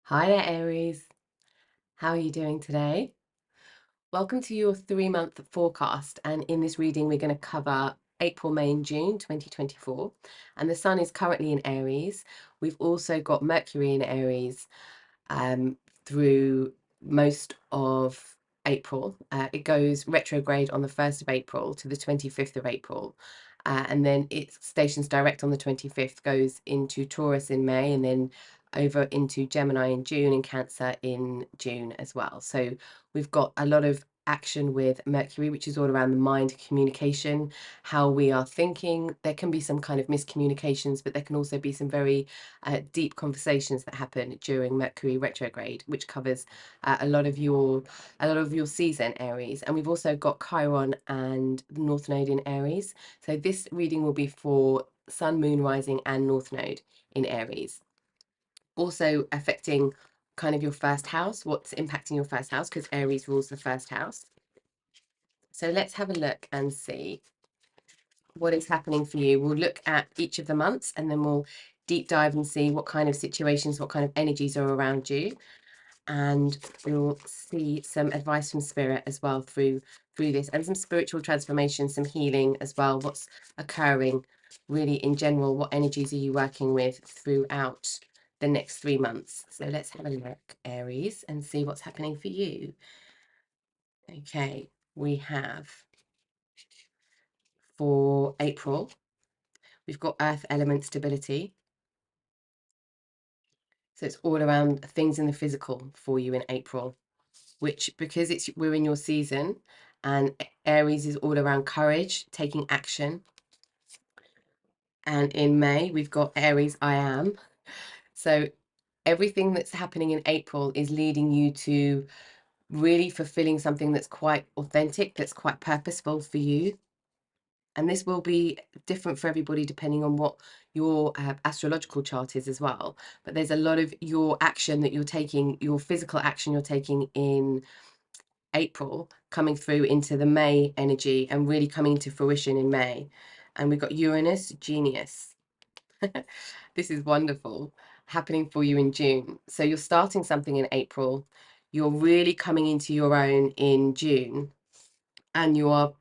Hi there, Aries. How are you doing today? Welcome to your 3-month forecast. And in this reading, we're going to cover April, May, and June 2024. And the sun is currently in Aries. We've also got Mercury in Aries through most of April. It goes retrograde on the 1st of April to the 25th of April. And then it stations direct on the 25th, goes into Taurus in May, and then over into Gemini in June and Cancer in June as well. So we've got a lot of action with Mercury, which is all around the mind, communication, how we are thinking. There can be some kind of miscommunications, but there can also be some very deep conversations that happen during Mercury retrograde, which covers a lot of your season, Aries. And we've also got Chiron and the North Node in Aries. So this reading will be for Sun, Moon, Rising, and North Node in Aries. Also affecting kind of your first house, what's impacting your first house, because Aries rules the first house. So let's have a look and see what is happening for you. We'll look at each of the months and then we'll deep dive and see what kind of situations, what kind of energies are around you. And we'll see some advice from spirit as well through this, and some spiritual transformation, some healing as well. What's occurring really in general? What energies are you working with throughout the next 3 months? So let's have a look, Aries, and see what's happening for you. Okay, we have for April, we've got earth element stability. So it's all around things in the physical for you in April, which, because we're in your season, and Aries is all around courage, taking action. And in May, we've got Aries I am. So everything that's happening in April is leading you to really fulfilling something that's quite authentic, that's quite purposeful for you. And this will be different for everybody depending on what your astrological chart is as well. But there's a lot of your action that you're taking, your physical action you're taking in April, coming through into the May energy and really coming to fruition in May. And we've got Uranus, genius. This is wonderful, happening for you in June. So you're starting something in April. You're really coming into your own in June, and you are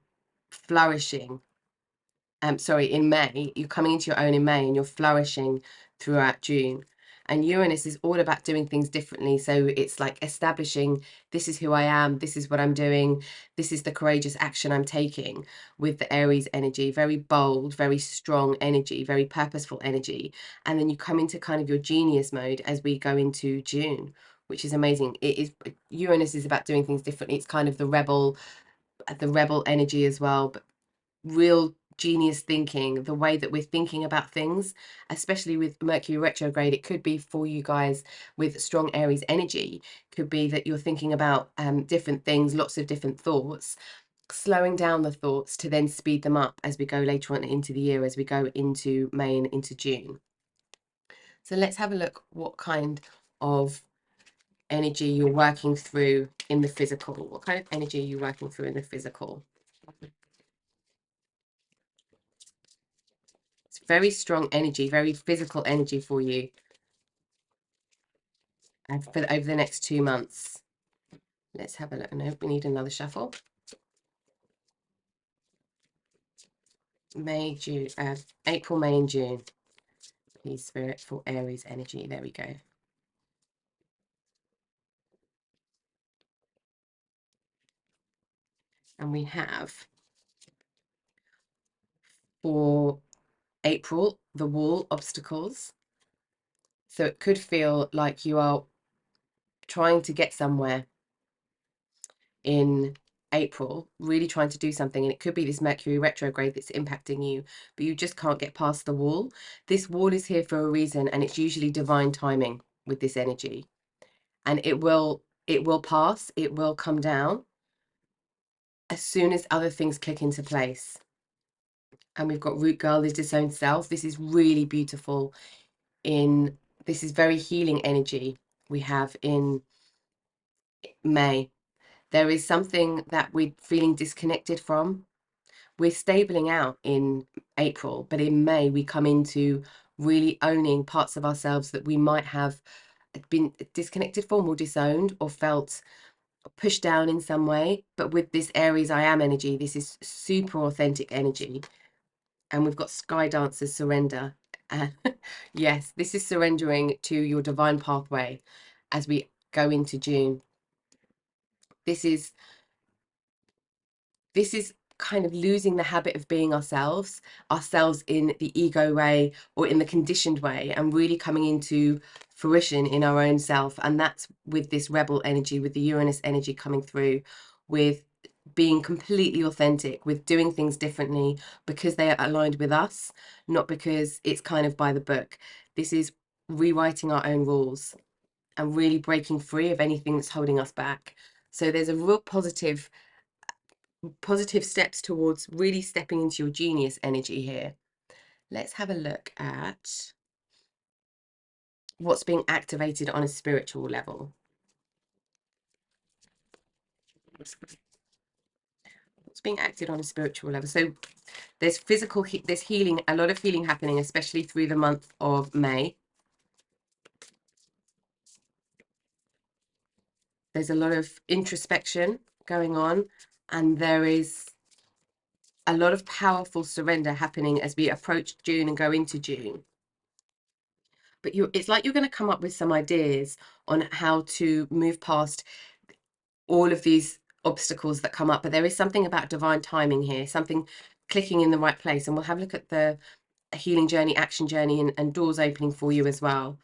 flourishing. Sorry, in May, you're coming into your own in May and you're flourishing throughout June. And Uranus is all about doing things differently. So it's like establishing, this is who I am, this is what I'm doing, this is the courageous action I'm taking, with the Aries energy. Very bold, very strong energy, very purposeful energy. And then you come into kind of your genius mode as we go into June, which is amazing. Uranus is about doing things differently. It's kind of the rebel energy as well, but real genius thinking, the way that we're thinking about things, especially with Mercury retrograde. It could be for you guys with strong Aries energy, could be that you're thinking about different things, lots of different thoughts, slowing down the thoughts to then speed them up as we go later on into the year, as we go into May and into June. So let's have a look what kind of energy you're working through in the physical. What kind of energy are you working through in the physical? It's very strong energy, very physical energy for you over the next 2 months. Let's have a look. No, we need another shuffle. May, June, April, May, and June. Please, Spirit, for Aries energy. There we go. And we have for April, the wall, obstacles. So it could feel like you are trying to get somewhere in April, really trying to do something, and it could be this Mercury retrograde that's impacting you, but you just can't get past the wall. This wall is here for a reason, and it's usually divine timing with this energy, and it will pass, it will come down as soon as other things click into place. And we've got root girl is disowned self. This is really beautiful. This is very healing energy we have in May. There is something that we're feeling disconnected from. We're stabling out in April, but in May we come into really owning parts of ourselves that we might have been disconnected from or disowned or felt pushed down in some way. But with this Aries I am energy, this is super authentic energy. And we've got Sky Dancers surrender. Yes, this is surrendering to your divine pathway as we go into June. This is kind of losing the habit of being ourselves in the ego way or in the conditioned way, and really coming into fruition in our own self. And that's with this rebel energy, with the Uranus energy coming through, with being completely authentic, with doing things differently because they are aligned with us, not because it's kind of by the book. This is rewriting our own rules and really breaking free of anything that's holding us back. So there's a real positive steps towards really stepping into your genius energy here. Let's have a look at what's being activated on a spiritual level. What's being acted on a spiritual level? So there's there's healing, a lot of healing happening, especially through the month of May. There's a lot of introspection going on, and there is a lot of powerful surrender happening as we approach June and go into June. But it's like you're going to come up with some ideas on how to move past all of these obstacles that come up. But there is something about divine timing here, something clicking in the right place. And we'll have a look at the healing journey, action journey, and doors opening for you as well.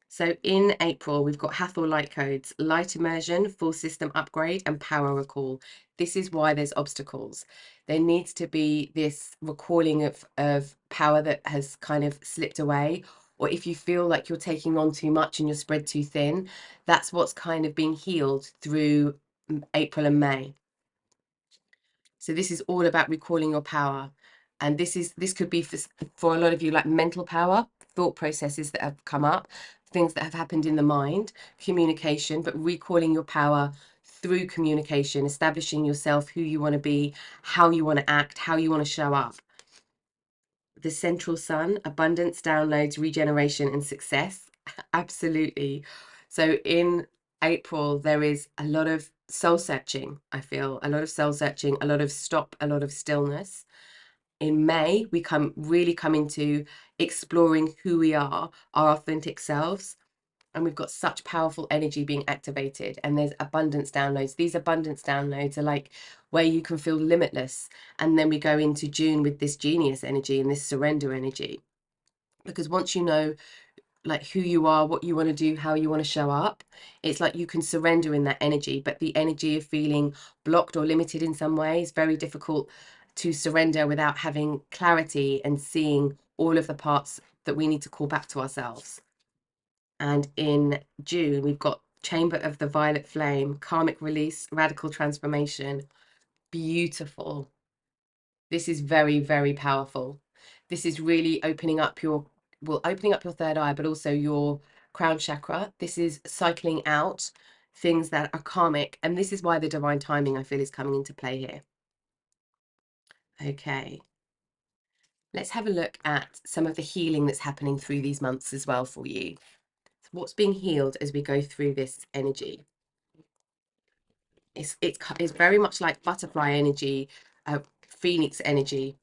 So in April, we've got Hathor light codes, light immersion, full system upgrade, and power recall. This is why there's obstacles. There needs to be this recalling of power that has kind of slipped away. Or if you feel like you're taking on too much and you're spread too thin, that's what's kind of being healed through April and May. So this is all about recalling your power. And this could be for a lot of you like mental power, thought processes that have come up, things that have happened in the mind, communication, but recalling your power through communication, establishing yourself, who you want to be, how you want to act, how you want to show up. The central sun, abundance, downloads, regeneration, and success. Absolutely. So in April, there is a lot of soul searching. I feel a lot of soul searching, a lot of stop, a lot of stillness. In May, we really come into exploring who we are, our authentic selves. And we've got such powerful energy being activated, and there's abundance downloads. These abundance downloads are like where you can feel limitless. And then we go into June with this genius energy and this surrender energy. Because once you know like who you are, what you want to do, how you want to show up, it's like you can surrender in that energy. But the energy of feeling blocked or limited in some way is very difficult to surrender without having clarity and seeing all of the parts that we need to call back to ourselves. And in June, we've got Chamber of the Violet Flame, karmic release, radical transformation. Beautiful. This is very, very powerful. This is really opening up your third eye, but also your crown chakra. This is cycling out things that are karmic. And this is why the divine timing, I feel, is coming into play here. Okay. Let's have a look at some of the healing that's happening through these months as well for you. So what's being healed as we go through this energy? It's very much like butterfly energy, phoenix energy,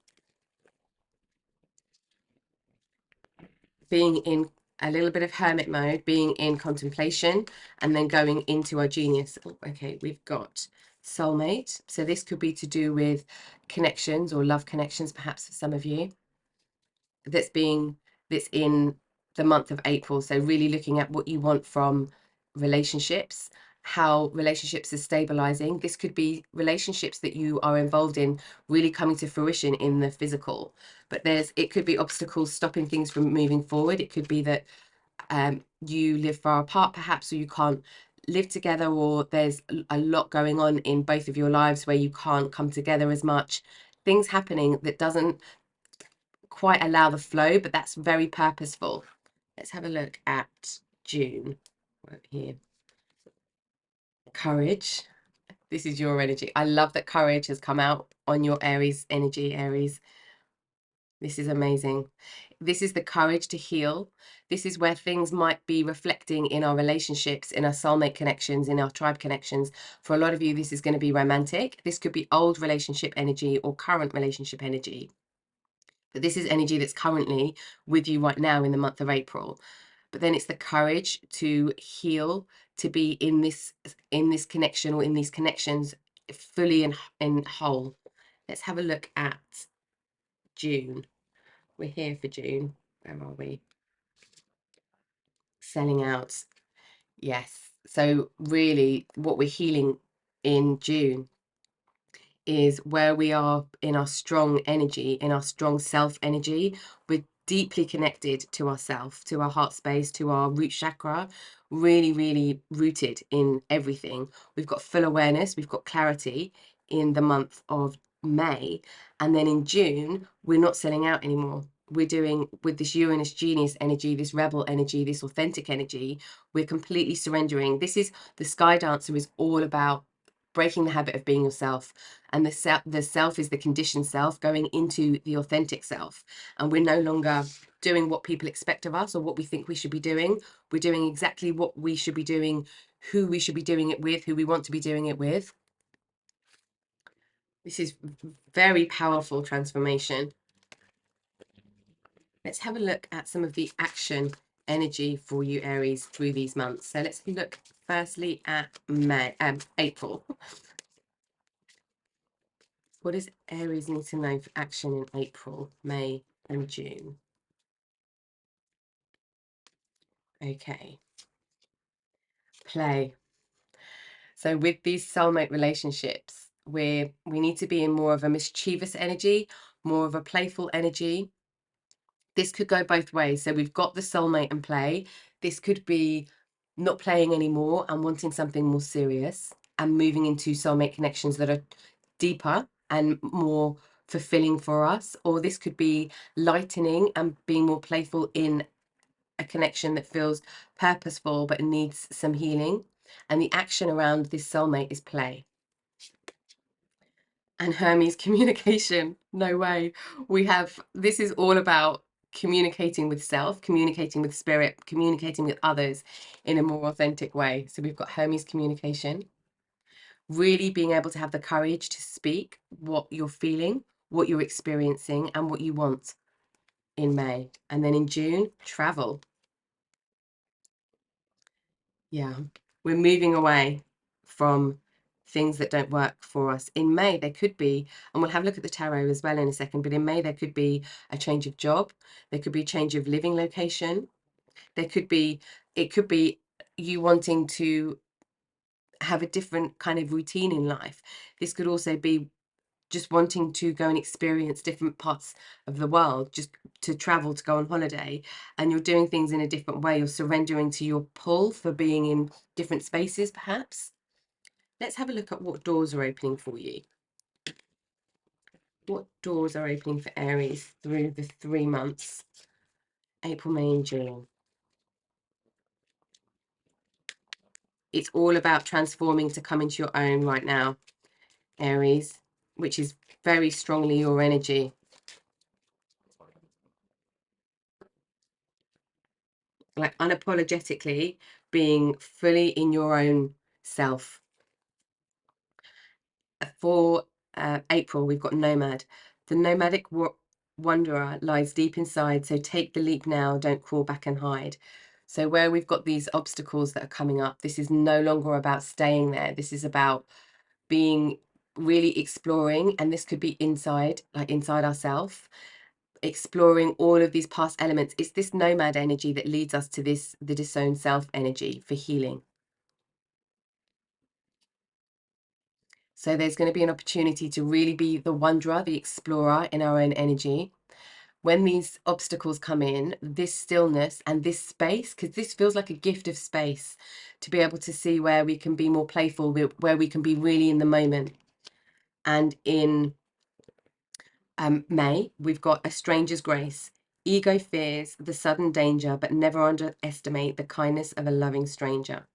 being in a little bit of hermit mode, being in contemplation, and then going into our genius. Oh, okay, we've got soulmate. So this could be to do with connections or love connections, perhaps for some of you. That's in the month of April. So really looking at what you want from relationships, how relationships are stabilizing. This could be relationships that you are involved in really coming to fruition in the physical. But it could be obstacles stopping things from moving forward. It could be that you live far apart perhaps, or you can't live together, or there's a lot going on in both of your lives where you can't come together as much. Things happening that doesn't quite allow the flow, but that's very purposeful. Let's have a look at June right here. Courage. This is your energy. I love that courage has come out on your Aries energy, Aries. This is amazing. This is the courage to heal. This is where things might be reflecting in our relationships, in our soulmate connections, in our tribe connections. For a lot of you, this is going to be romantic. This could be old relationship energy or current relationship energy. But this is energy that's currently with you right now in the month of April. But then it's the courage to heal, to be in this connection or in these connections fully and whole. Let's have a look at June. We're here for June. Where are we? Selling out. Yes. So really what we're healing in June is where we are in our strong energy, in our strong self energy. We're deeply connected to ourself, to our heart space, to our root chakra, really, really rooted in everything. We've got full awareness, we've got clarity in the month of May. And then in June, we're not selling out anymore. We're doing with this Uranus genius energy, this rebel energy, this authentic energy, we're completely surrendering. This is the Sky Dancer is all about breaking the habit of being yourself, and the self is the conditioned self going into the authentic self, and we're no longer doing what people expect of us or what we think we should be doing. We're doing exactly what we should be doing, who we should be doing it with, who we want to be doing it with. This is very powerful transformation. Let's have a look at some of the action energy for you Aries through these months. So let's look firstly at April. What does Aries need to know for action in April, May, and June? Okay. Play. So with these soulmate relationships, we need to be in more of a mischievous energy, more of a playful energy. This could go both ways. So we've got the soulmate and play. This could be not playing anymore and wanting something more serious and moving into soulmate connections that are deeper and more fulfilling for us. Or this could be lightening and being more playful in a connection that feels purposeful but needs some healing. And the action around this soulmate is play. And Hermes communication. No way. This is all about communicating with self, communicating with spirit, communicating with others in a more authentic way. So we've got Hermes communication, really being able to have the courage to speak what you're feeling, what you're experiencing, and what you want in May. And then in June, travel. Yeah, we're moving away from things that don't work for us. In May, there could be, and we'll have a look at the tarot as well in a second, but in May, there could be a change of job. There could be a change of living location. It could be you wanting to have a different kind of routine in life. This could also be just wanting to go and experience different parts of the world, just to travel, to go on holiday, and you're doing things in a different way. You're surrendering to your pull for being in different spaces, perhaps. Let's have a look at what doors are opening for you. What doors are opening for Aries through the 3 months, April, May, and June? It's all about transforming to come into your own right now, Aries, which is very strongly your energy. Like unapologetically being fully in your own self. For April, we've got Nomad. The nomadic wanderer lies deep inside, so take the leap now, don't crawl back and hide. So where we've got these obstacles that are coming up, this is no longer about staying there. This is about being really exploring, and this could be inside, like inside ourselves, exploring all of these past elements. It's this nomad energy that leads us to this, the disowned self energy for healing. So there's going to be an opportunity to really be the wanderer, the explorer in our own energy. When these obstacles come in, this stillness and this space, because this feels like a gift of space, to be able to see where we can be more playful, where we can be really in the moment. And in May, we've got a stranger's grace. Ego fears the sudden danger, but never underestimate the kindness of a loving stranger.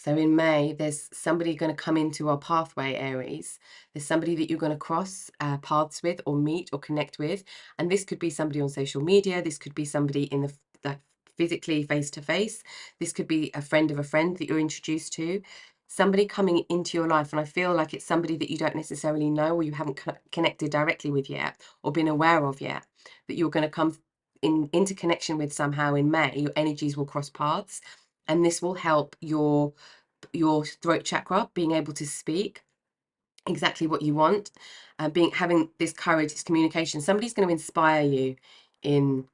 So in May, there's somebody going to come into our pathway, Aries. There's somebody that you're going to cross paths with or meet or connect with. And this could be somebody on social media. This could be somebody in the like, physically face to face. This could be a friend of a friend that you're introduced to. Somebody coming into your life. And I feel like it's somebody that you don't necessarily know or you haven't connected directly with yet or been aware of yet, that you're going to come into connection with somehow in May. Your energies will cross paths. And this will help your throat chakra, being able to speak exactly what you want, having this courage, this communication. Somebody's going to inspire you in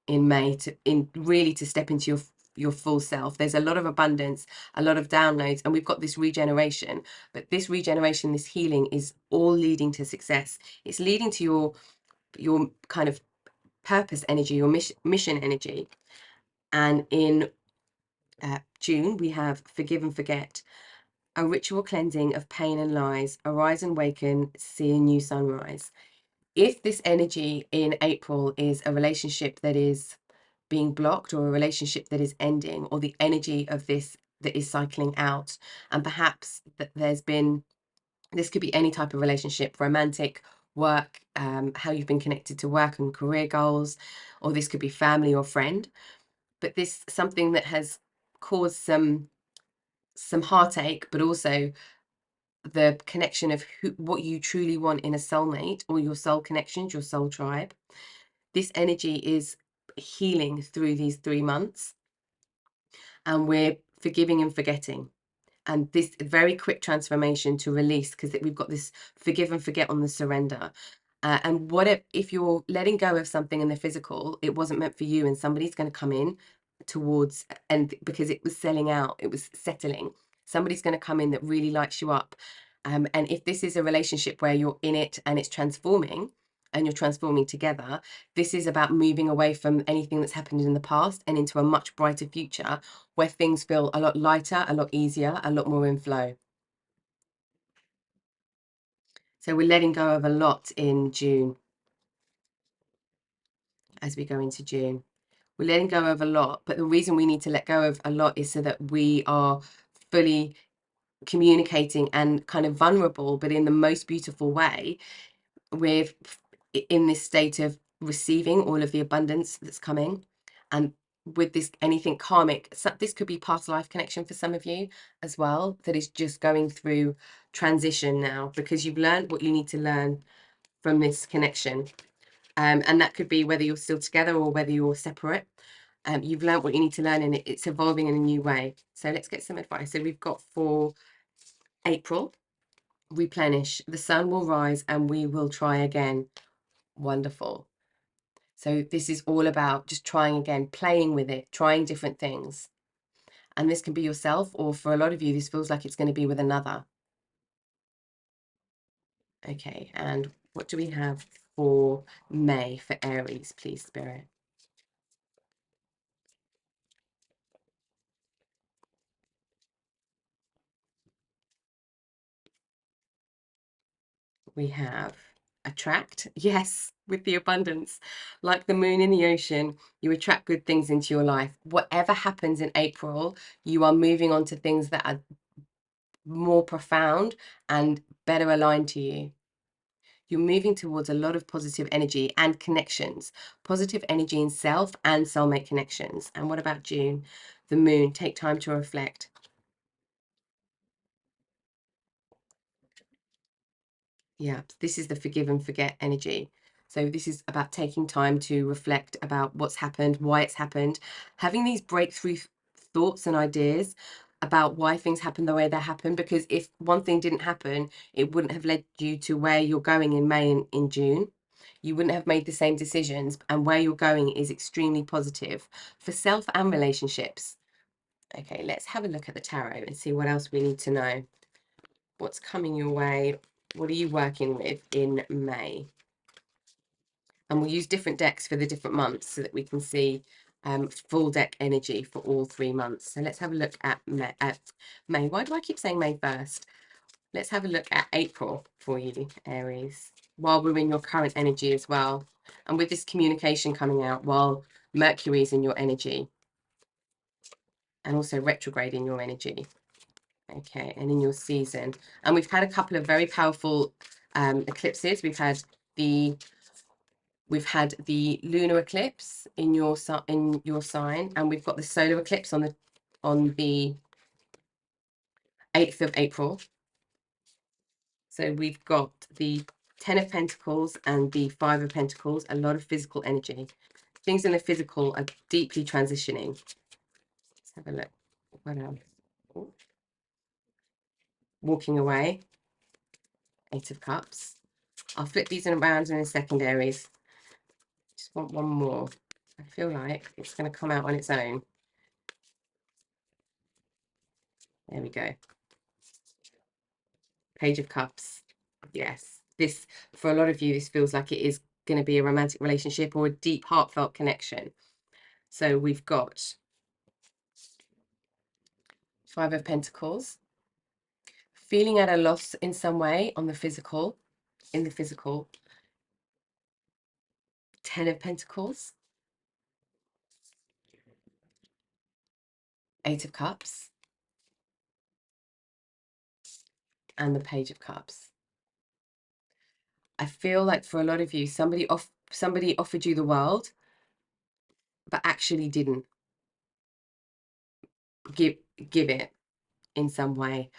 May to really to step into your full self. There's a lot of abundance, a lot of downloads, and we've got this regeneration. But this regeneration, this healing, is all leading to success. It's leading to your kind of purpose energy, your mission energy. And in June, we have Forgive and Forget, a ritual cleansing of pain and lies, arise and waken, see a new sunrise. If this energy in April is a relationship that is being blocked or a relationship that is ending, or the energy of this that is cycling out, and perhaps that this could be any type of relationship, romantic, work, how you've been connected to work and career goals, or this could be family or friend, but this something that has caused some heartache, but also the connection of what you truly want in a soulmate or your soul connections, your soul tribe. This energy is healing through these 3 months, and we're forgiving and forgetting. And this very quick transformation to release, because we've got this forgive and forget on the surrender. And what if you're letting go of something in the physical, it wasn't meant for you, and somebody's going to come in towards, and because it was selling out, it was settling. Somebody's going to come in that really lights you up. And if this is a relationship where you're in it and it's transforming and you're transforming together, this is about moving away from anything that's happened in the past and into a much brighter future where things feel a lot lighter, a lot easier, a lot more in flow. So we're letting go of a lot in June. As we go into June, we're letting go of a lot, but the reason we need to let go of a lot is so that we are fully communicating and kind of vulnerable, but in the most beautiful way, with in this state of receiving all of the abundance that's coming. And with this, anything karmic, so this could be past life connection for some of you as well, that is just going through transition now, because you've learned what you need to learn from this connection. And that could be whether you're still together or whether you're separate. You've learned what you need to learn, and it's evolving in a new way. So let's get some advice. So we've got for April, replenish, the sun will rise and we will try again. Wonderful. So this is all about just trying again, playing with it, trying different things. And this can be yourself, or for a lot of you, this feels like it's going to be with another. Okay, and what do we have for May for Aries, please, Spirit? We have attract, yes, with the abundance. Like the moon in the ocean, you attract good things into your life. Whatever happens in April, you are moving on to things that are more profound and better aligned to you. You're moving towards a lot of positive energy and connections, positive energy in self and soulmate connections. And what about June? The moon, take time to reflect. Yeah, this is the forgive and forget energy. So this is about taking time to reflect about what's happened, why it's happened, having these breakthrough thoughts and ideas about why things happen the way they happen. Because if one thing didn't happen, it wouldn't have led you to where you're going in May and in June. You wouldn't have made the same decisions, and where you're going is extremely positive for self and relationships. Okay, let's have a look at the tarot and see what else we need to know. What's coming your way? What are you working with in May? And we'll use different decks for the different months so that we can see full deck energy for all 3 months. So let's have a look at May. Why do I keep saying May first? Let's have a look at April for you, Aries, while we're in your current energy as well. And with this communication coming out while Mercury's in your energy and also retrograde in your energy. Okay, and in your season. And we've had a couple of very powerful eclipses. We've had the lunar eclipse in your sign, and we've got the solar eclipse on the 8th of April. So we've got the 10 of Pentacles and the 5 of Pentacles, a lot of physical energy. Things in the physical are deeply transitioning. Let's have a look. What else? Ooh. Walking away, 8 of Cups. I'll flip these around in a second, Aries. Just want one more. I feel like it's going to come out on its own. There we go. Page of Cups. Yes. This, for a lot of you, this feels like it is going to be a romantic relationship or a deep, heartfelt connection. So we've got 5 of Pentacles. Feeling at a loss in some way on the physical, in the physical. 10 of Pentacles. 8 of Cups. And the Page of Cups. I feel like for a lot of you, somebody offered you the world, but actually didn't give it in some way.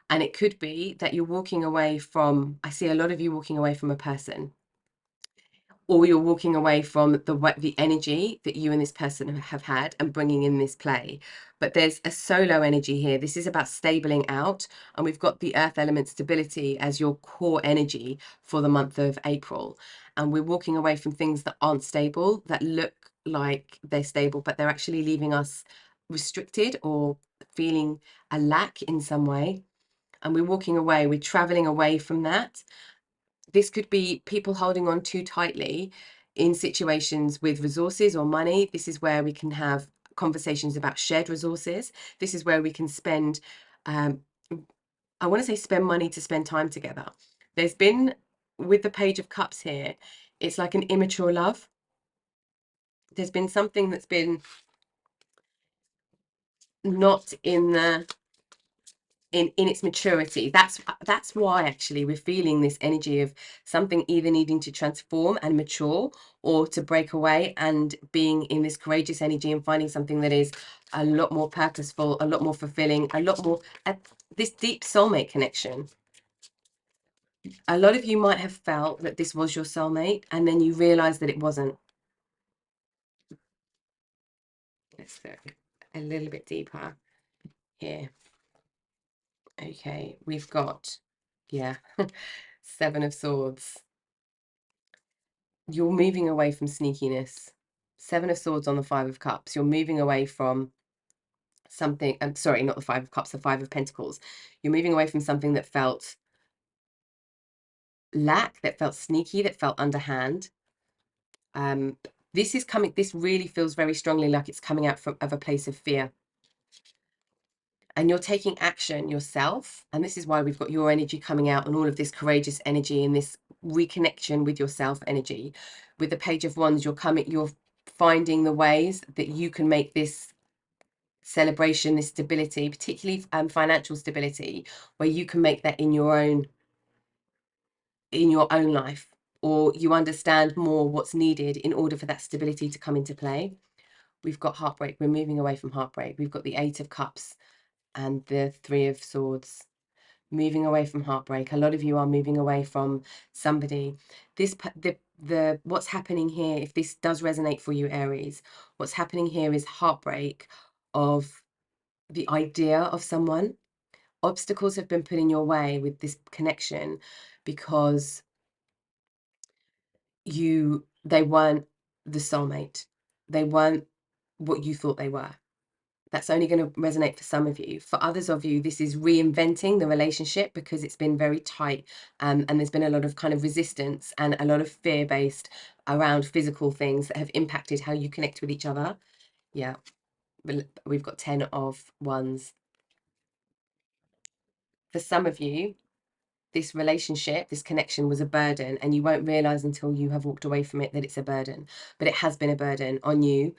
And it could be that you're walking away from, I see a lot of you walking away from a person, or you're walking away from the energy that you and this person have had and bringing in this play. But there's a solo energy here. This is about stabling out, and we've got the earth element stability as your core energy for the month of April. And we're walking away from things that aren't stable, that look like they're stable, but they're actually leaving us restricted or feeling a lack in some way. And we're walking away, we're traveling away from that. This could be people holding on too tightly in situations with resources or money. This is where we can have conversations about shared resources. This is where we can spend, I want to say spend money to spend time together. There's been, with the Page of Cups here, it's like an immature love. There's been something that's been not in the in its maturity. That's why actually we're feeling this energy of something either needing to transform and mature, or to break away and being in this courageous energy and finding something that is a lot more purposeful, a lot more fulfilling, a lot more this deep soulmate connection. A lot of you might have felt that this was your soulmate, and then you realize that it wasn't. Let's look a little bit deeper here. Okay, we've got, yeah, 7 of Swords. You're moving away from sneakiness. 7 of Swords on the 5 of Cups. You're moving away from something, I'm sorry, not the 5 of Cups, the 5 of Pentacles. You're moving away from something that felt lack, that felt sneaky, that felt underhand. This really feels very strongly like it's coming out of a place of fear. And you're taking action yourself. And this is why we've got your energy coming out and all of this courageous energy and this reconnection with yourself energy. With the Page of Wands, you're finding the ways that you can make this celebration, this stability, particularly financial stability, where you can make that in your own life, or you understand more what's needed in order for that stability to come into play. We've got heartbreak. We're moving away from heartbreak. We've got the 8 of Cups and the 3 of Swords. Moving away from heartbreak. A lot of you are moving away from somebody. What's happening here, if this does resonate for you, Aries, what's happening here is heartbreak of the idea of someone. Obstacles have been put in your way with this connection because they weren't the soulmate. They weren't what you thought they were. That's only going to resonate for some of you. For others of you, this is reinventing the relationship because it's been very tight, and there's been a lot of kind of resistance and a lot of fear based around physical things that have impacted how you connect with each other. Yeah, we've got 10 of Wands. For some of you, this relationship, this connection was a burden, and you won't realize until you have walked away from it that it's a burden. But it has been a burden on you,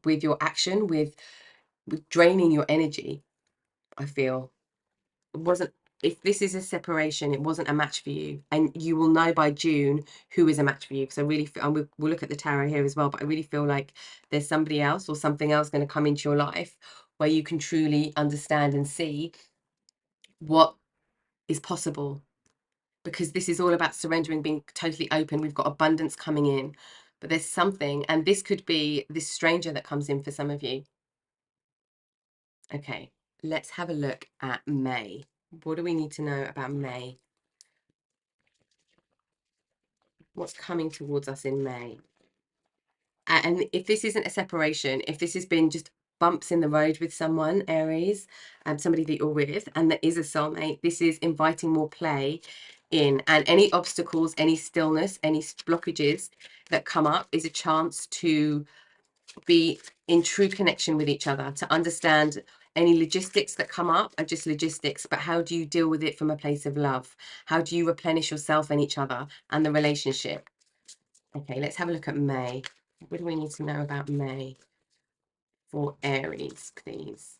with your action, with draining your energy. I feel. It wasn't, if this is a separation, it wasn't a match for you, and you will know by June who is a match for you. Because I really feel, and we'll look at the tarot here as well, but I really feel like there's somebody else or something else going to come into your life where you can truly understand and see what is possible, because this is all about surrendering, being totally open. We've got abundance coming in, but there's something, and this could be this stranger that comes in for some of you. Okay, let's have a look at May. What do we need to know about May? What's coming towards us in May? And if this isn't a separation, if this has been just bumps in the road with someone, Aries, somebody that you're with, and that is a soulmate, this is inviting more play in. And any obstacles, any stillness, any blockages that come up is a chance to be in true connection with each other, to understand any logistics that come up are just logistics, but how do you deal with it from a place of love? How do you replenish yourself and each other and the relationship? Okay, let's have a look at May. What do we need to know about May for Aries, please?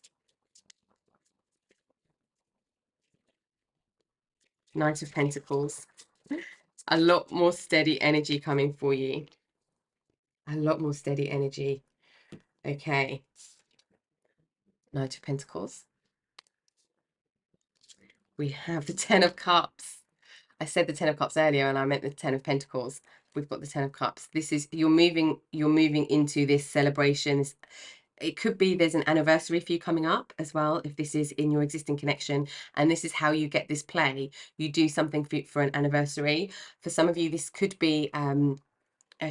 Knight of Pentacles. A lot more steady energy coming for you. A lot more steady energy. Okay. Knight of Pentacles. We have the Ten of Cups. I said the Ten of Cups earlier and I meant the Ten of Pentacles. We've got the Ten of Cups. This is, you're moving into this celebration. It could be there's an anniversary for you coming up as well, if this is in your existing connection, and this is how you get this play. You do something for an anniversary. For some of you, this could be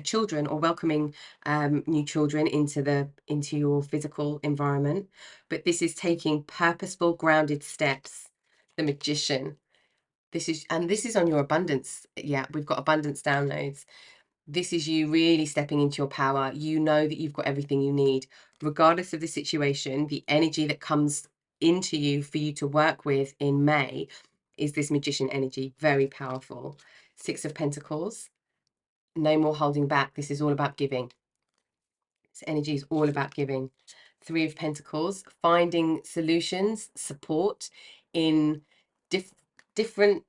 children, or welcoming new children into your physical environment. But this is taking purposeful, grounded steps. The Magician. This is on your abundance. Yeah, we've got abundance downloads. This is you really stepping into your power. You know that you've got everything you need, regardless of the situation. The energy that comes into you for you to work with in May is this Magician energy. Very powerful. Six of Pentacles. No more holding back. This is all about giving. This energy is all about giving. Three of Pentacles. Finding solutions, support in different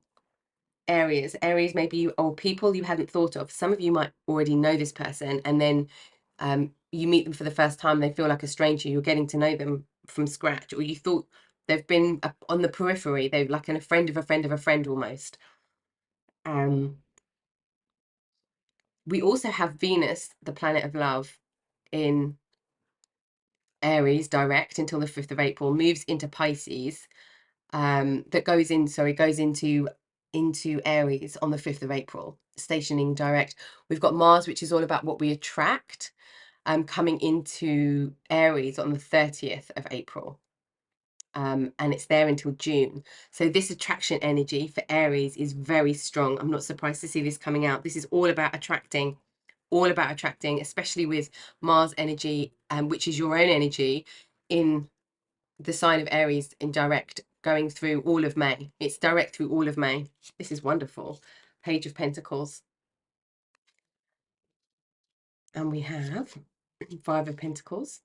areas maybe you, or people you hadn't thought of. Some of you might already know this person, and then you meet them for the first time, they feel like a stranger. You're getting to know them from scratch, or you thought they've been on the periphery, they're like a friend of a friend of a friend almost. We also have Venus, the planet of love, in Aries direct until the 5th of April, moves into Pisces, that goes into Aries on the 5th of April, stationing direct. We've got Mars, which is all about what we attract, coming into Aries on the 30th of April. And it's there until June. So this attraction energy for Aries is very strong. I'm not surprised to see this coming out. This is all about attracting, especially with Mars energy, which is your own energy in the sign of Aries in direct, going through all of May. It's direct through all of May. This is wonderful. Page of Pentacles. And we have Five of Pentacles.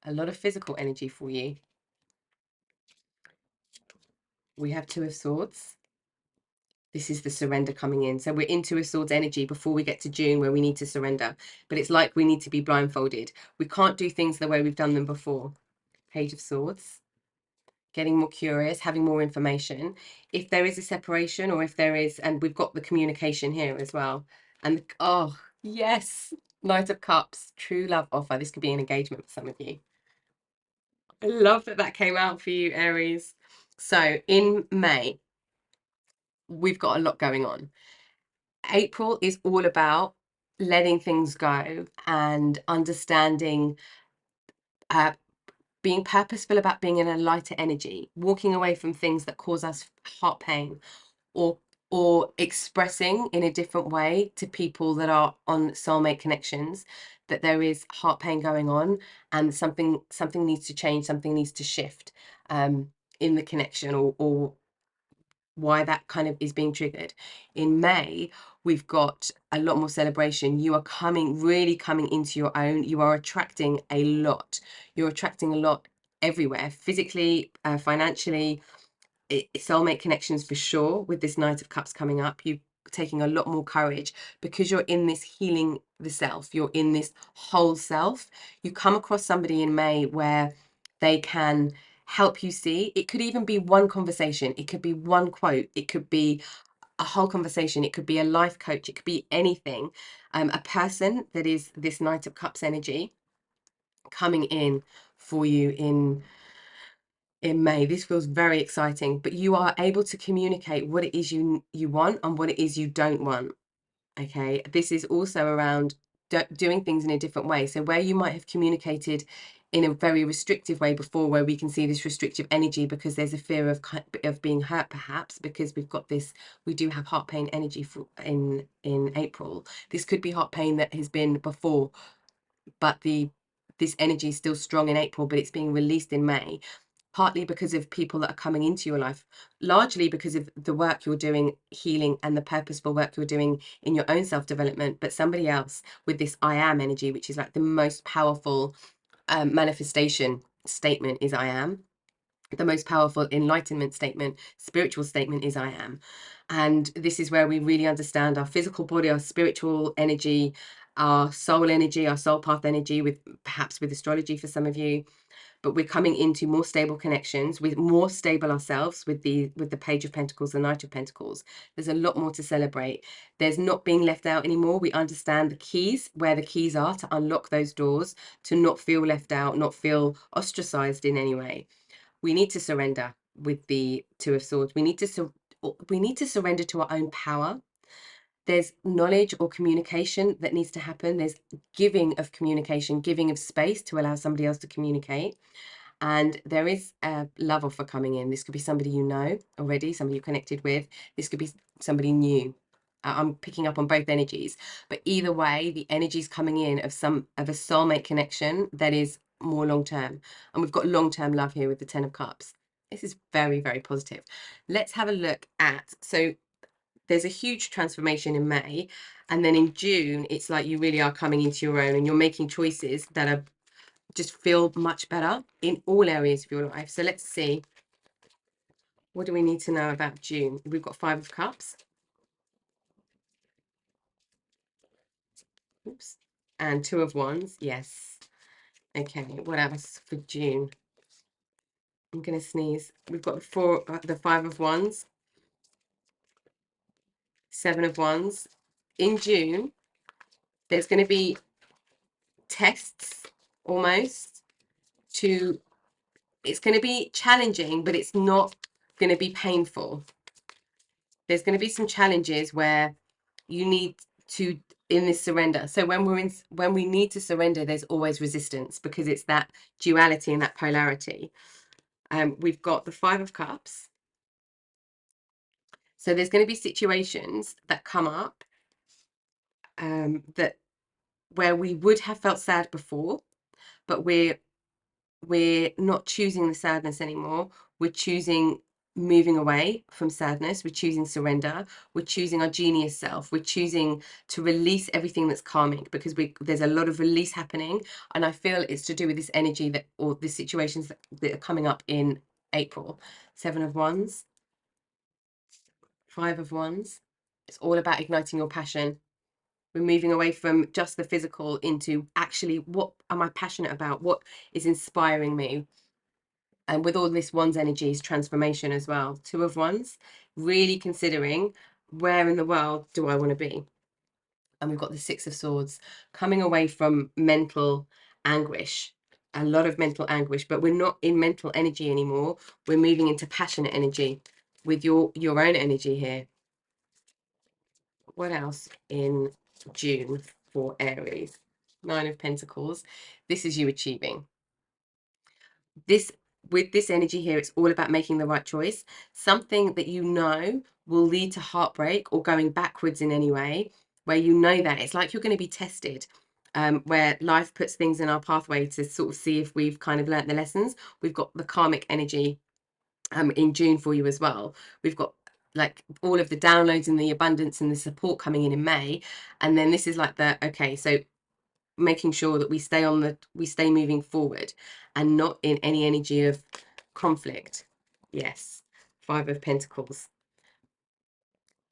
A lot of physical energy for you. We have Two of Swords. This is the surrender coming in. So we're into a Swords energy before we get to June, where we need to surrender. But it's like we need to be blindfolded. We can't do things the way we've done them before. Page of Swords. Getting more curious, having more information. If there is a separation, or if there is, and we've got the communication here as well. And oh, yes, Knight of Cups, true love offer. This could be an engagement for some of you. I love that that came out for you, Aries. So in May, we've got a lot going on. April is all about letting things go and understanding, being purposeful about being in a lighter energy, walking away from things that cause us heart pain, or expressing in a different way to people that are on soulmate connections that there is heart pain going on, and something needs to change, something needs to shift in the connection, or why that kind of is being triggered. In May, we've got a lot more celebration. You are really coming into your own. You are attracting a lot. You're attracting a lot everywhere, physically, financially, soulmate connections for sure. With this Knight of Cups coming up, you taking a lot more courage because you're in this healing the self, you're in this whole self. You come across somebody in May where they can help you see. It could even be one conversation, it could be one quote, it could be a whole conversation, it could be a life coach, it could be anything. A person that is this Knight of Cups energy coming in for you in May. This feels very exciting, but you are able to communicate what it is you want and what it is you don't want. Okay, this is also around doing things in a different way. So where you might have communicated in a very restrictive way before, where we can see this restrictive energy because there's a fear of being hurt, perhaps because we've got this, we do have heart pain energy in April. This could be heart pain that has been before, but this energy is still strong in April, but it's being released in May, partly because of people that are coming into your life, largely because of the work you're doing, healing, and the purposeful work you're doing in your own self-development. But somebody else with this I am energy, which is like the most powerful manifestation statement, is I am. The most powerful enlightenment statement, spiritual statement, is I am. And this is where we really understand our physical body, our spiritual energy, our soul energy, our soul path energy, with perhaps with astrology for some of you. But we're coming into more stable connections, with more stable ourselves, with the Page of Pentacles, the Knight of Pentacles. There's a lot more to celebrate. There's not being left out anymore. We understand the keys, where the keys are to unlock those doors, to not feel left out, not feel ostracized in any way. We need to surrender with the Two of Swords. We need to surrender to our own power. There's knowledge or communication that needs to happen. There's giving of communication, giving of space to allow somebody else to communicate. And there is a love offer coming in. This could be somebody you know already, somebody you connected with. This could be somebody new. I'm picking up on both energies, but either way, the energy is coming in of a soulmate connection that is more long term. And we've got long-term love here with the Ten of Cups. This is very, very positive. Let's have a look at, so there's a huge transformation in May, and then in June, it's like you really are coming into your own and you're making choices that are just feel much better in all areas of your life. So let's see, what do we need to know about June? We've got Five of Cups. Oops. And Two of Wands. Yes. Okay, what else for June? I'm gonna sneeze. We've got the Five of Wands, Seven of Wands. In June, there's going to be tests almost to, it's going to be challenging, but it's not going to be painful. There's going to be some challenges where you need to, in this surrender. So when we need to surrender, there's always resistance, because it's that duality and that polarity. We've got the Five of Cups. So there's going to be situations that come up that where we would have felt sad before, but we're not choosing the sadness anymore. We're choosing moving away from sadness. We're choosing surrender. We're choosing our genius self. We're choosing to release everything that's karmic, because there's a lot of release happening, and I feel it's to do with this energy that, or the situations that are coming up in April. Seven of Wands, Five of Wands. It's all about igniting your passion. We're moving away from just the physical into actually, what am I passionate about? What is inspiring me? And with all this Wands energy is transformation as well. Two of Wands, really considering, where in the world do I want to be? And we've got the Six of Swords, coming away from mental anguish, a lot of mental anguish, but we're not in mental energy anymore. We're moving into passionate energy with your own energy here. What else in June for Aries? Nine of Pentacles. This is you achieving. With this energy here, it's all about making the right choice. Something that you know will lead to heartbreak or going backwards in any way, where you know that it's like you're going to be tested, where life puts things in our pathway to sort of see if we've kind of learnt the lessons. We've got the karmic energy in June for you as well. We've got like all of the downloads and the abundance and the support coming in May, and then this is like the, okay, so making sure that we stay moving forward and not in any energy of conflict. Yes, 5 of Pentacles.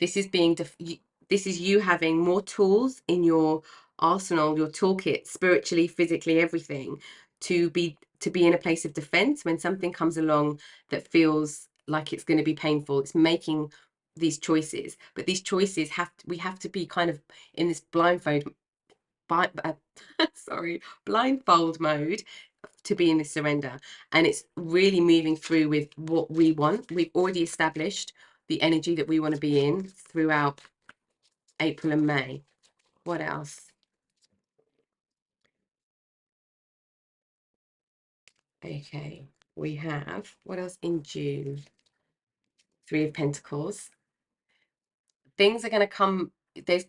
This is this is you having more tools in your arsenal, your toolkit, spiritually, physically, everything, to be in a place of defense when something comes along that feels like it's going to be painful. It's making these choices, but these choices we have to be kind of in this blindfold mode to be in this surrender. And it's really moving through with what we want. We've already established the energy that we want to be in throughout April and May. What else? Okay, we have, what else in June? 3 of Pentacles. Things are going to come.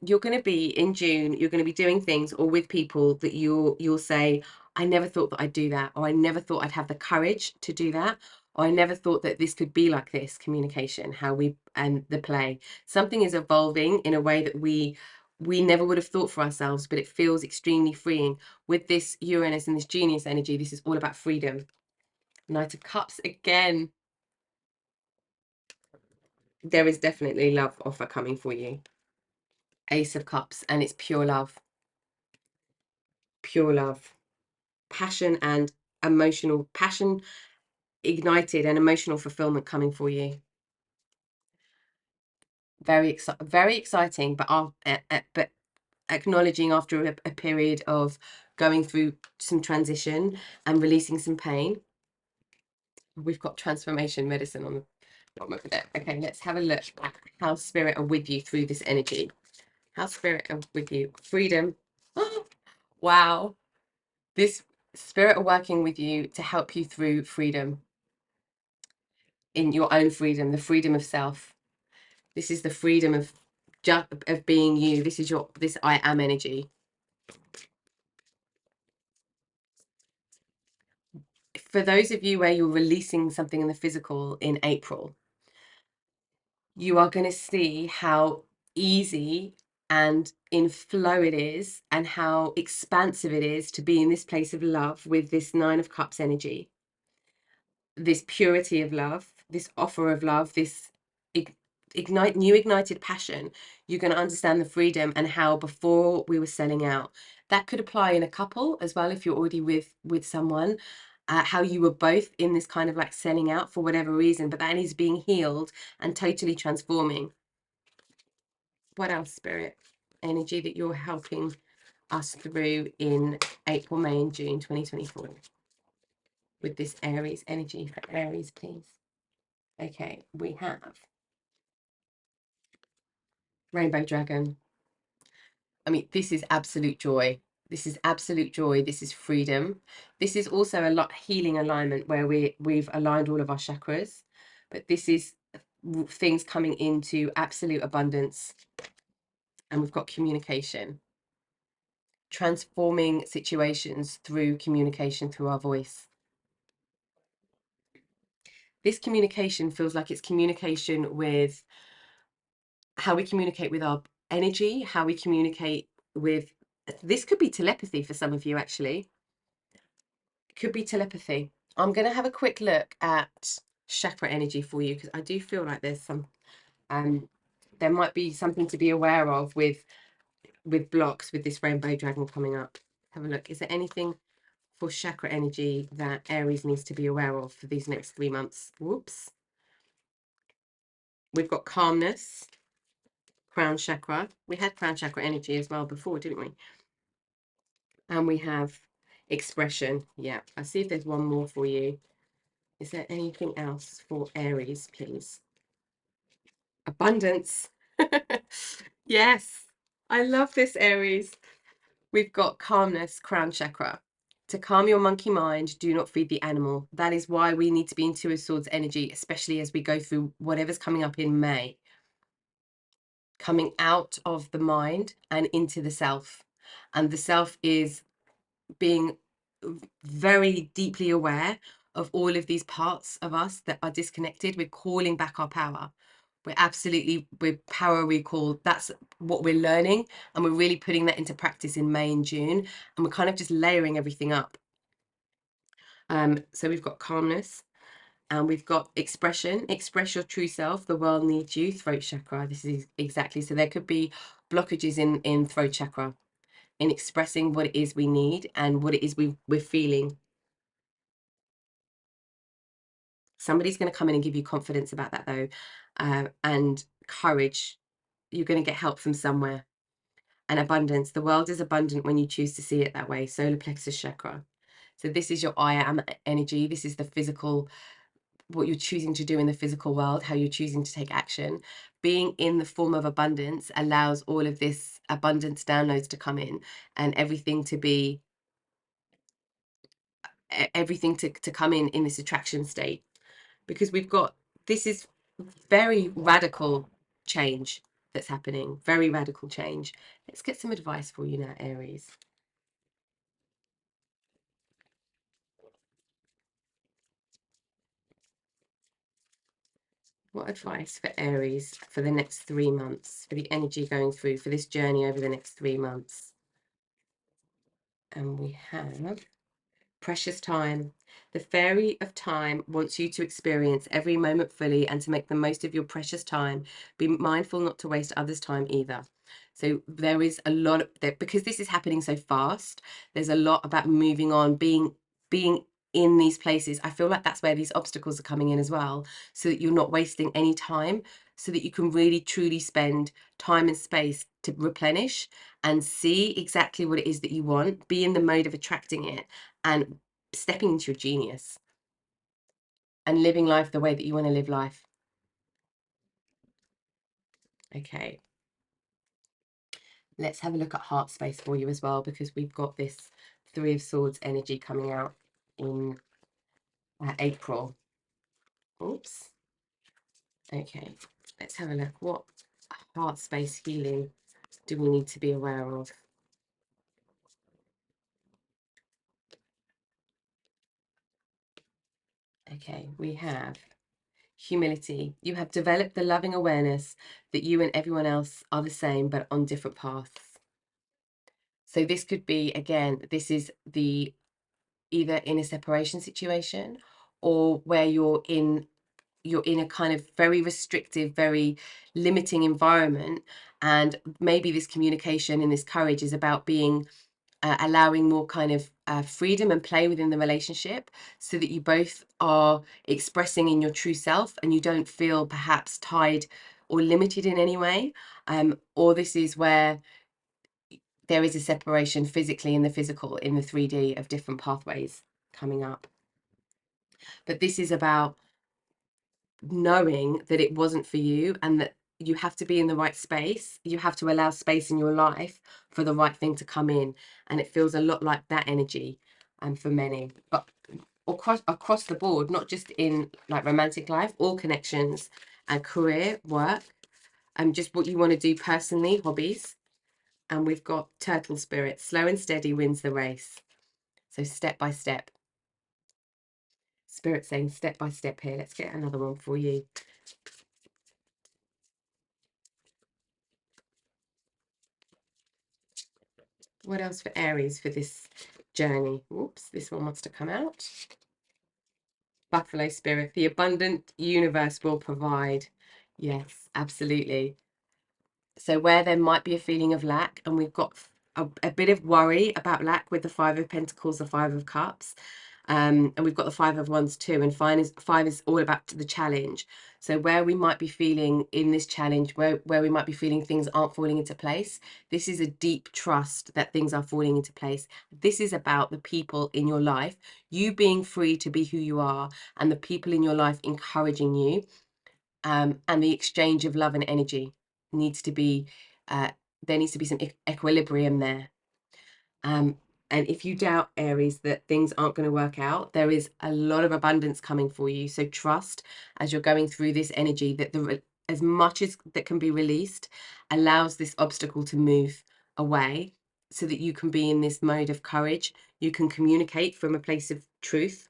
You're going to be in June, you're going to be doing things or with people that you'll say, I never thought that I'd do that, or I never thought I'd have the courage to do that, or I never thought that this could be like this. Communication, how we, and the play, something is evolving in a way that we never would have thought for ourselves, but it feels extremely freeing. With this Uranus and this genius energy, this is all about freedom. Knight of Cups again. There is definitely love offer coming for you. Ace of Cups, and it's pure love. Pure love. Passion and passion ignited, and emotional fulfillment coming for you. Very exciting, but acknowledging after a period of going through some transition and releasing some pain. We've got transformation medicine on the bottom of it. Okay, let's have a look at how spirit are with you through this energy. How spirit are with you. Freedom. Oh, wow. This spirit are working with you to help you through freedom, in your own freedom, the freedom of self. This is the freedom of being you. This is this I am energy. For those of you where you're releasing something in the physical in April, you are going to see how easy and in flow it is, and how expansive it is to be in this place of love with this 9 of Cups energy. This purity of love, this offer of love, this ignited passion. You're going to understand the freedom, and how before we were selling out. That could apply in a couple as well, if you're already with someone. How you were both in this kind of like selling out for whatever reason, but that is being healed and totally transforming. What else, Spirit? Energy that you're helping us through in April, May, and June 2024 with this Aries energy. For Aries, please. Okay, we have Rainbow Dragon. I mean, this is absolute joy. This is absolute joy. This is freedom. This is also a lot healing alignment where we've aligned all of our chakras. But this is things coming into absolute abundance. And we've got communication. Transforming situations through communication, through our voice. This communication feels like it's communication with how we communicate with our energy, how we communicate with, this could be telepathy for some of you, actually. It could be telepathy. I'm going to have a quick look at chakra energy for you, because I do feel like there's some, there might be something to be aware of with blocks with this Rainbow Dragon coming up. Have a look. Is there anything for chakra energy that Aries needs to be aware of for these next 3 months? Whoops. We've got calmness, crown chakra. We had crown chakra energy as well before, didn't we? And we have expression. Yeah, I'll see if there's one more for you. Is there anything else for Aries, please? Abundance. Yes, I love this, Aries. We've got calmness, crown chakra. To calm your monkey mind, do not feed the animal. That is why we need to be in 2 of Swords energy, especially as we go through whatever's coming up in May. Coming out of the mind and into the self. And the self is being very deeply aware of all of these parts of us that are disconnected. We're calling back our power. We're power recall. That's what we're learning, and we're really putting that into practice in May and June, and we're kind of just layering everything up. So we've got calmness, and we've got expression. Express your true self. The world needs you. Throat chakra. This is exactly. So there could be blockages in throat chakra, in expressing what it is we need and what it is we're feeling. Somebody's going to come in and give you confidence about that, though, and courage. You're going to get help from somewhere. And abundance. The world is abundant when you choose to see it that way. Solar plexus chakra. So this is your I am energy. This is the physical, what you're choosing to do in the physical world, how you're choosing to take action. Being in the form of abundance allows all of this abundance downloads to come in, and everything to be, everything to come in this attraction state. Because we've got, this is very radical change that's happening. Very radical change. Let's get some advice for you now, Aries. What advice for Aries for the next 3 months, for the energy going through, for this journey over the next 3 months? And we have precious time. The fairy of time wants you to experience every moment fully and to make the most of your precious time. Be mindful not to waste others' time either. So there is a lot of that, because this is happening so fast. There's a lot about moving on, being in these places. I feel like that's where these obstacles are coming in as well, so that you're not wasting any time, so that you can really truly spend time and space to replenish and see exactly what it is that you want, be in the mode of attracting it, and stepping into your genius and living life the way that you want to live life. Okay, let's have a look at heart space for you as well, because we've got this Three of Swords energy coming out in April. Oops. Okay, let's have a look. What heart space healing do we need to be aware of? Okay, we have humility. You have developed the loving awareness that you and everyone else are the same, but on different paths. So this could be, again, this is the either in a separation situation, or where you're in a kind of very restrictive, very limiting environment, and maybe this communication and this courage is about being allowing more kind of freedom and play within the relationship, so that you both are expressing in your true self and you don't feel perhaps tied or limited in any way. Or this is where there is a separation physically in the physical, in the 3D of different pathways coming up. But this is about knowing that it wasn't for you, and that you have to be in the right space. You have to allow space in your life for the right thing to come in. And it feels a lot like that energy for many. But across the board, not just in like romantic life, all connections and career, work, and just what you want to do personally, hobbies. And we've got turtle spirit. Slow and steady wins the race. So step by step. Spirit saying step by step here. Let's get another one for you. What else for Aries for this journey? Whoops, this one wants to come out. Buffalo spirit. The abundant universe will provide. Yes, absolutely. So where there might be a feeling of lack, and we've got a bit of worry about lack with the Five of Pentacles, the Five of Cups, and we've got the Five of Wands too, and five is all about the challenge. So where we might be feeling in this challenge, where we might be feeling things aren't falling into place, this is a deep trust that things are falling into place. This is about the people in your life, you being free to be who you are, and the people in your life encouraging you, and the exchange of love and energy needs to be, there needs to be some equilibrium there. And if you doubt, Aries, that things aren't going to work out, there is a lot of abundance coming for you. So trust as you're going through this energy that as much as that can be released allows this obstacle to move away, so that you can be in this mode of courage. You can communicate from a place of truth.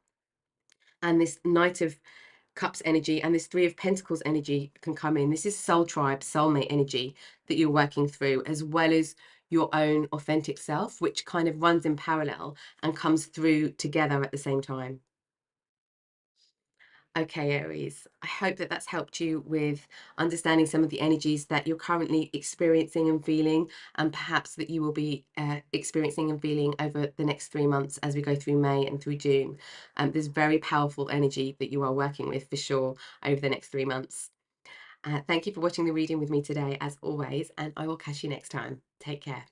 And this Knight of Cups energy and this Three of Pentacles energy can come in. This is soul tribe, soulmate energy that you're working through, as well as your own authentic self, which kind of runs in parallel and comes through together at the same time. Okay, Aries, I hope that that's helped you with understanding some of the energies that you're currently experiencing and feeling, and perhaps that you will be experiencing and feeling over the next 3 months as we go through May and through June. There's very powerful energy that you are working with for sure over the next 3 months. Thank you for watching the reading with me today, as always, and I will catch you next time. Take care.